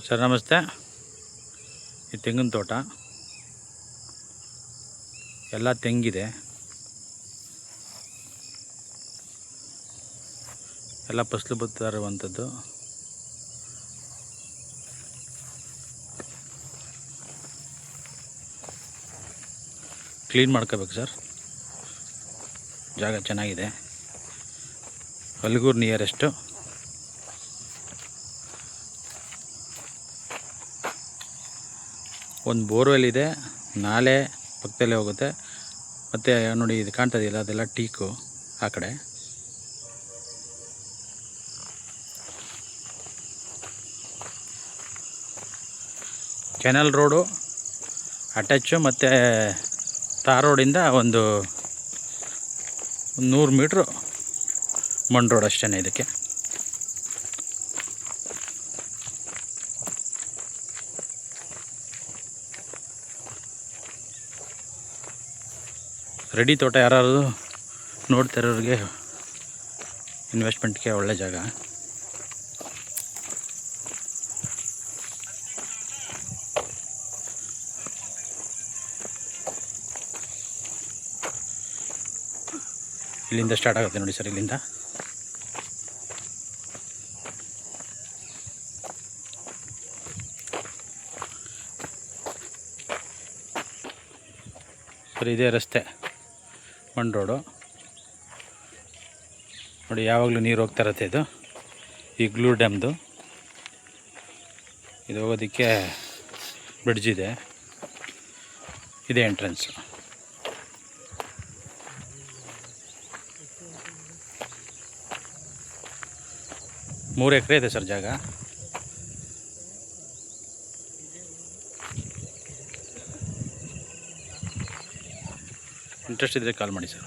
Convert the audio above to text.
Sir ನಮಸ್ತೆ. ಈ ತೆಂಗಿನ ತೋಟ ಎಲ್ಲ ತೆಂಗಿದೆ, ಎಲ್ಲ ಫಸಲು ಬರ್ತಾ ಇರುವಂಥದ್ದು. ಕ್ಲೀನ್ ಮಾಡ್ಕೋಬೇಕು ಸರ್. ಜಾಗ ಚೆನ್ನಾಗಿದೆ. ಹಲಗೂರು ನಿಯರೆಸ್ಟು. ಒಂದು ಬೋರ್ವೆಲ್ ಇದೆ, ನಾಲೆ ಪಕ್ಕದಲ್ಲೇ ಹೋಗುತ್ತೆ. ಮತ್ತು ನೋಡಿ ಇದು ಕಾಣ್ತದೆಯಲ್ಲ, ಅದೆಲ್ಲ ಟೀಕು ಆ ಕಡೆ. ಕೆನಲ್ ರೋಡು ಅಟ್ಯಾಚು, ಮತ್ತು ತಾರ್ ರೋಡಿಂದ ಒಂದು 100 ಮೀಟ್ರು ಮಣ್ಣು ರೋಡ್ ಅಷ್ಟೇ ಇದಕ್ಕೆ. ರೆಡಿ ತೋಟ ಯಾರು ನೋಡ್ತಿರೋರಿಗೆ ಇನ್ವೆಸ್ಟ್ಮೆಂಟ್ಗೆ ಒಳ್ಳೆ ಜಾಗ. ಇಲ್ಲಿಂದ ಸ್ಟಾರ್ಟ್ ಆಗುತ್ತೆ ನೋಡಿ ಸರ್. ಇಲ್ಲಿಂದ ಸರ್ ಇದೇ ರಸ್ತೆ, ಮಣ್ಣು ರೋಡು ನೋಡಿ. ಯಾವಾಗಲೂ ನೀರು ಹೋಗ್ತಾ ಇರುತ್ತೆ. ಇದು ಈ ಗ್ಲೂ ಡ್ಯಾಮ್ದು. ಇದು ಹೋಗೋದಕ್ಕೆ ಬ್ರಿಡ್ಜ್ ಇದೆ. ಇದೇ ಎಂಟ್ರೆನ್ಸ್. ಮೂರು ಎಕರೆ ಇದೆ ಸರ್ ಜಾಗ. ಇಂಟ್ರೆಸ್ಟ್ ಇದ್ದರೆ ಕಾಲ್ ಮಾಡಿ ಸರ್.